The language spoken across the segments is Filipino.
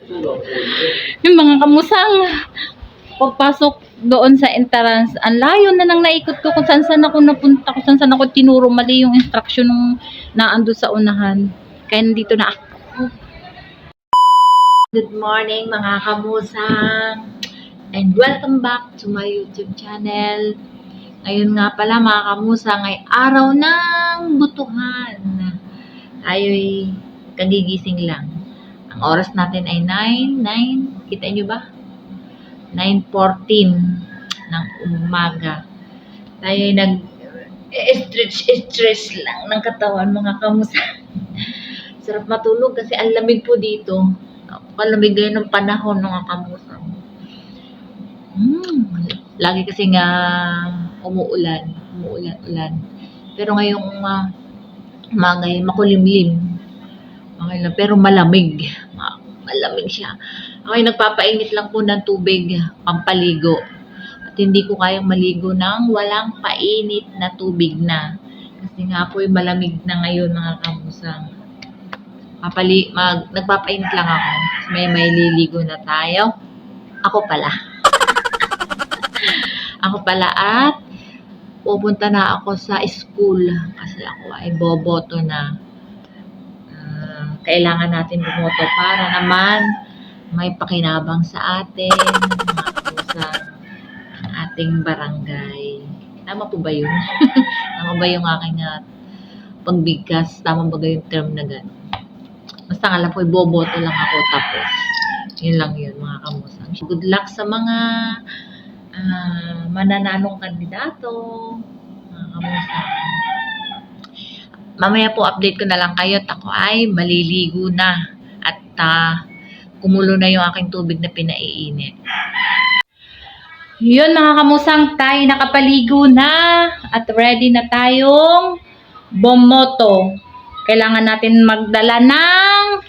Yung mga kamusang, pagpasok doon sa entrance, ang layo na nang naikot ko kung saan ako napunta, kung saan ako tinuro, mali yung instruction nung naando sa unahan. Kaya nandito na ako. Good morning mga kamusang, and welcome back to my YouTube channel. Ngayon nga pala mga kamusang ay araw ng butuhan. Tayo'y kagigising lang. Ang oras natin ay 9, kita nyo ba? 9:14 ng umaga. Tayo'y nag-stretch lang ng katawan mga kamusang. Sarap matulog kasi ang lamig po dito. Palamig ngayon ng panahon mga kamusang. Lagi kasi nga umuulan. Pero ngayong umaga makulimlim. Okay lang, pero malamig. Malamig siya. Okay, nagpapainit lang po ng tubig pampaligo. At hindi ko kayang maligo ng walang painit na tubig na. Kasi nga po malamig na ngayon mga kamusang. Nagpapainit lang ako. May liligo na tayo. Ako pala at pupunta na ako sa school kasi ako ay boboto na. Kailangan natin bumoto para naman may pakinabang sa atin sa ating barangay. Tama po ba yun? Tama ba yung aking pagbigkas? Tama ba yung term na gano'n? Basta alam ko, boboto lang ako tapos. Yun lang yun mga kamusang. Good luck sa mga manananong kandidato. Mga kamusang. Mamaya po update ko na lang kayo at ako ay maliligo na at kumulo na yung aking tubig na pinaiinit. Yun mga kamusang, tayo nakapaligo na at ready na tayong bumoto. Kailangan natin magdala ng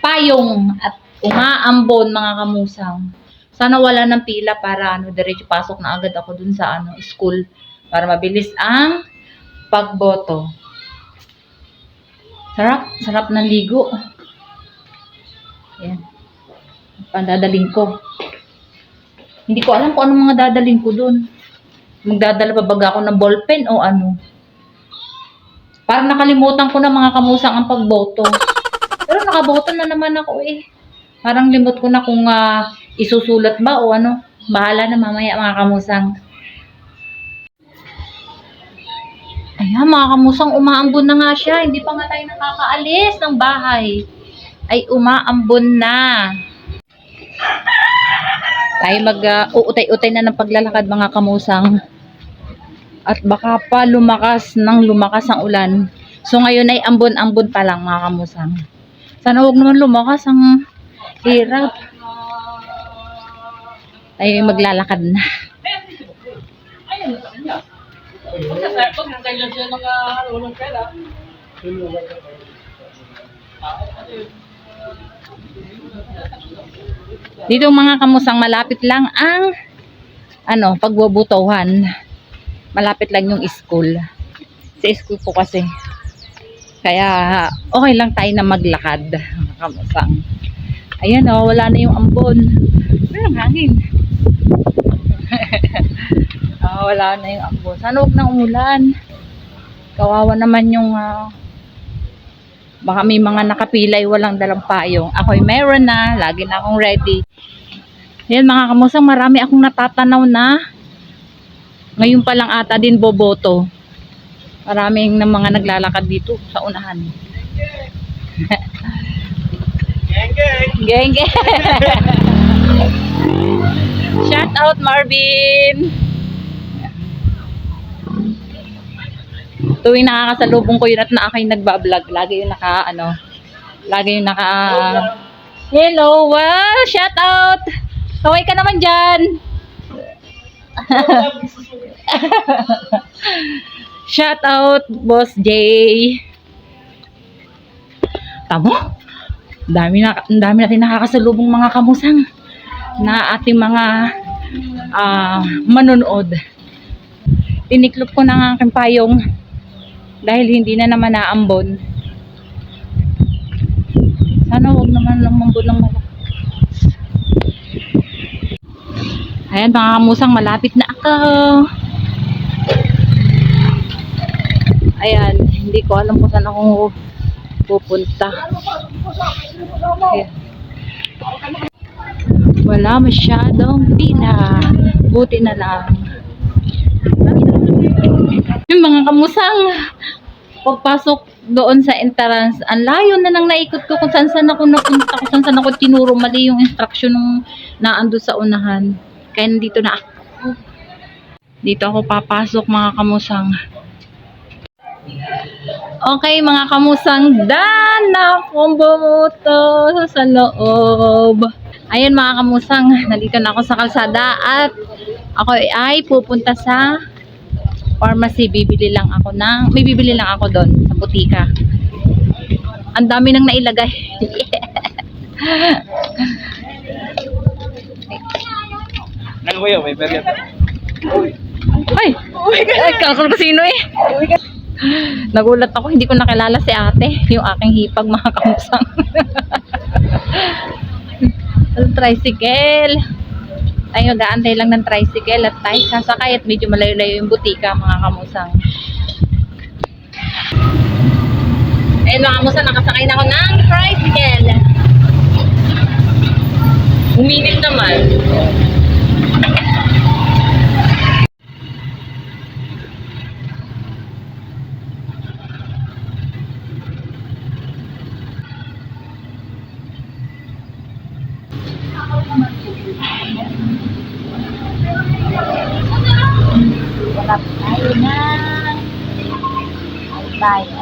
payong at umaambon mga kamusang. Sana wala ng pila para diretso pasok na agad ako dun sa school para mabilis ang pagboto. Sarap ng ligo. Ayan. Pandadaling ko. Hindi ko alam kung anong mga dadaling ko dun. Magdadala pa baga ako ng ballpen o ano. Parang nakalimutan ko na mga kamusang ang pagboto. Pero nakaboto na naman ako eh. Parang limot ko na kung isusulat ba o ano. Bahala na mamaya mga kamusang. Ayan mga kamusang, umaambon na nga siya. Hindi pa nga tayo nakakaalis ng bahay. Ay umaambon na. Tayo mag-uutay-utay na ng paglalakad mga kamusang. At baka pa lumakas ang ulan. So ngayon ay ambon-ambon pa lang mga kamusang. Sana huwag naman lumakas, ang hirap. Tayo maglalakad na. Dito mga kamusang, malapit lang ang pagbobotohan. Malapit lang yung school. Sa school po kasi. Kaya okay lang tayo na maglakad mga kamusang. Ayan wala na yung ambon. Walang hangin. Wala na yung ambon. Sana huwag nang umulan. Kawawa naman yung baka may mga nakapilay walang dalang payong. Ako'y meron na. Lagi na akong ready. Ayan mga kamusang, marami akong natatanaw na ngayon pa lang ata din boboto. Maraming na mga naglalakad dito sa unahan. Geng. Shout out Marvin. Tuwing nakakasalubong ko yun at na ako'y nagbablog, lagi yung hello, wow, shout out. Kaway ka naman dyan. Shout out Boss Jay. Tamo? Dami natin nakakasalubong mga kamusang na ating mga manonood. Tiniklop ko na ang aking payong dahil hindi na naman naambon. Sana huwag naman lumambon ng malaki. Ayan mga kamusang, malapit na ako. Ayan, hindi ko alam kung saan ako pupunta. Ayan. Wala masyadong pila. Buti na lang. Yung mga kamusang, pagpasok doon sa entrance, ang layo na nang naikot ko kung saan ako napunta, kung saan ako tinuro. Mali yung instruction nung naando sa unahan. Kaya nandito na ako. Dito ako papasok mga kamusang. Okay mga kamusang, done na akong bumuto sa loob. Ayun mga kamusang, nandito na ako sa kalsada at ako ay pupunta sa pharmacy. May bibili lang ako doon sa butika. Ang dami nang nailagay. Ano ba yun? May period. Ay, kakal ko sino eh. Nagulat ako, hindi ko nakilala si ate, yung aking hipag mga kamusang. Tricycle. Tayo mag-aantay lang ng tricycle at tayo sasakay at medyo malayo-layo yung butika mga kamusang. Ayun mga kamusang, nakasakay na ako ng tricycle. Uminit naman. Wala tayo na. Tayo.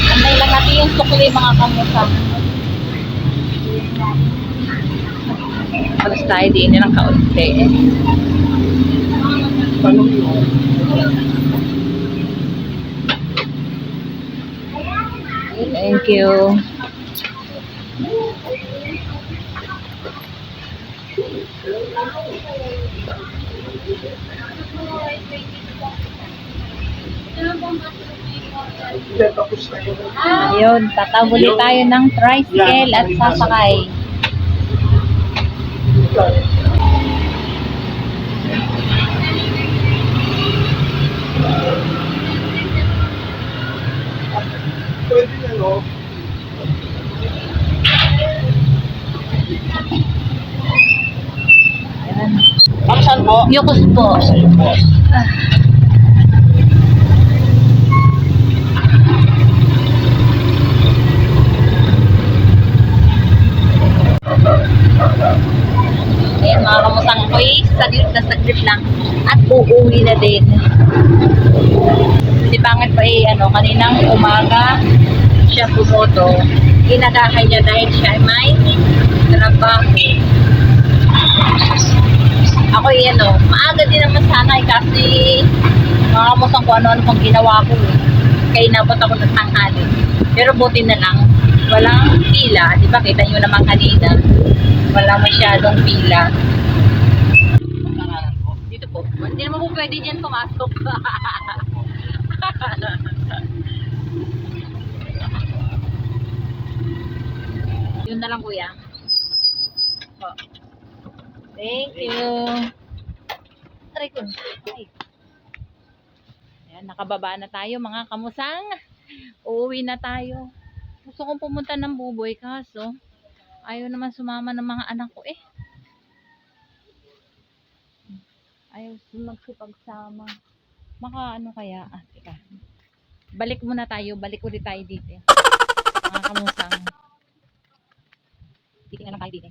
Antay lang natin yung sukli mga kamusang. Alas tayo din ng kaunti. Thank you. Ayun, tatabuli tayo ng tricycle at sasakay. Pwede na, no? Ayan. Saan po? Yukos po. Ayan mga kamusang, ako'y saglit lang at uuwi na din. Si Pangit pa kaninang umaga siya pumoto. Inagahan niya dahil siya ay may trabaho. Ako maaga din naman sana kasi mga kamusang kung ano-ano pang ginawa ko kaya inabot ako ng tanghali. Pero buti na lang, walang pila. Di ba kita nyo naman kanina, wala masyadong pila. Dito po. Hindi naman po pwede dyan pumasok. Yun na lang kuya. Po. Thank you. Try ko. Ayan, nakababa na tayo mga kamusang. Uuwi na tayo. Gusto kong pumunta ng Buboy kaso ayaw naman sumama ng mga anak ko eh. Ayaw magsipagsama. Maka kaya? Teka. Balik muna tayo. Balik ulit tayo dito. Mga kamusang. Dito na lang tayo dito.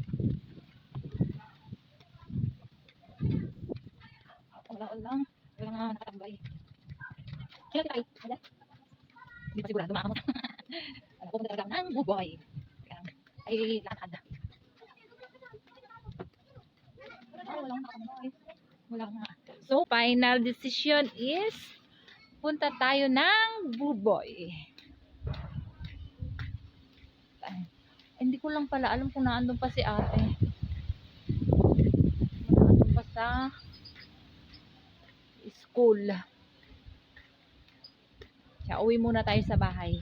Wala lang. Wala nga nakatambay. Kailan tayo? Wala. Hindi pa sigurado makakamot. Pupunta talaga ng buboy. Ay, lakad. Wala nakakamot. Wala nga. So, final decision is punta tayo ng buboy. Hindi ko lang pala alam kung naandun pa si ate. Naandun pa sa school. Kaya uwi muna tayo sa bahay.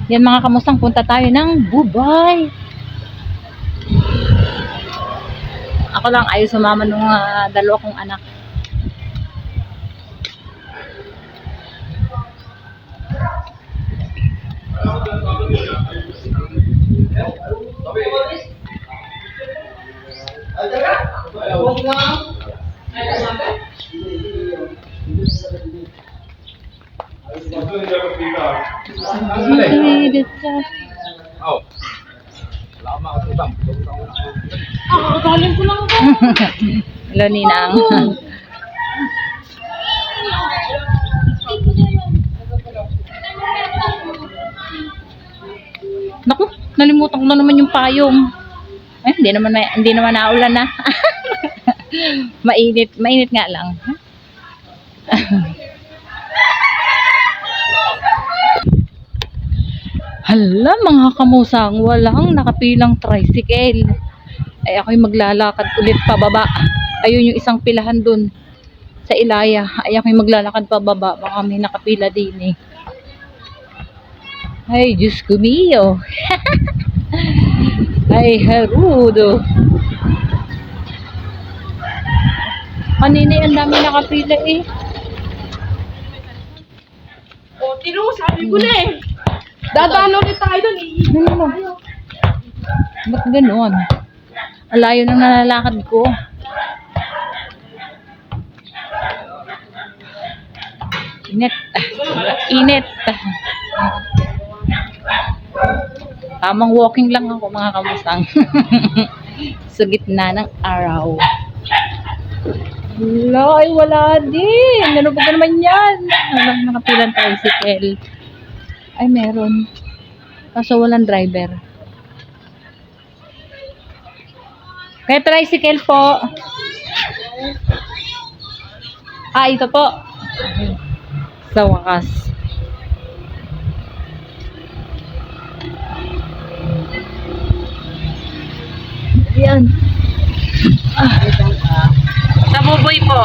Yan mga kamusang, punta tayo ng buboy. Ako lang ayaw sumama ng dalawa kong anak. Oh. Lama ako utang. Galing ko lang ako. Hello, Ninang. Naku, nalimutan ko na naman yung payong. Eh, hindi naman naulan na. Mainit nga lang. Hala, mga kamusang, walang nakapilang tricycle. Ay ako'y maglalakad ulit pababa. Ayun yung isang pilahan dun sa Ilaya. Ay ako'y maglalakad pababa. Baka may nakapila din eh. Ay, Diyos ko mio. Ay, harudo. Kanina ang dami nakapila eh. O, tino, sabi ko na eh. Dadaan ulit tayo doon eh. Ba't ganun? Alayo nang nalalakad ko. Init. Init. Tamang walking lang ako mga kamusang. Sa gitna ng araw. Wala, ay wala din. Ano ba naman yan? Walang nakapilang tricycle. Ay, meron. Kaso walang driver. Kaya tricycle po. Ah, ito po. Sa wakas. Yan. Sa buboy po.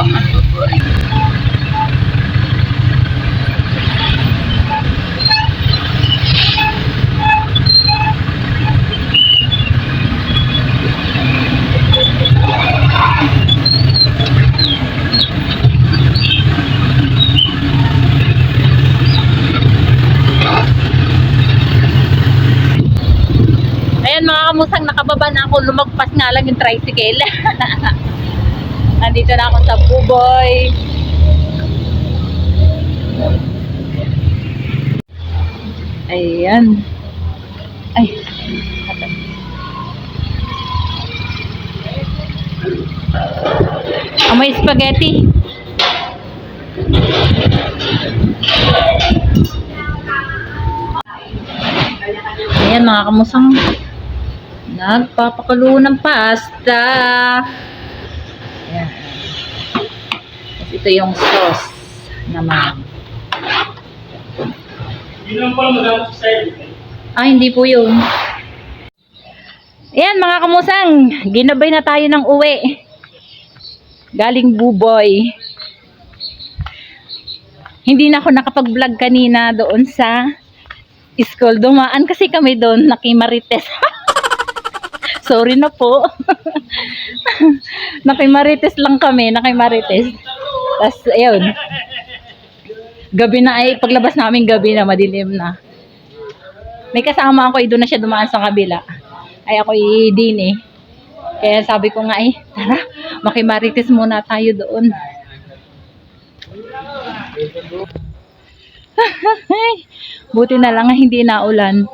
Ayan mga kamusang, nakababa na ako. Lumagpas nga lang yung tricycle. Nandito na ako sa buboy. Ayan. Ay. May spaghetti. Ayan mga kamusang, nagpapakulo ng pasta. Ayan. Ito yung sauce naman. Yun lang pala madamot sa style. Ah, hindi po yun. Ayan mga kamusang, ginabay na tayo ng uwi. Galing buboy. Hindi na ako nakapag-vlog kanina doon sa school. Dumaan kasi kami doon, nakimarites. Sorry na po. Nakimarites lang kami, nakimarites. Tapos, ayun. Gabi na ay, paglabas namin gabi na, madilim na. May kasama ako, doon na siya dumaan sa kabila. Ay, ako din eh. Kaya sabi ko nga tara, makimarites muna tayo doon. Buti na lang hindi naulan.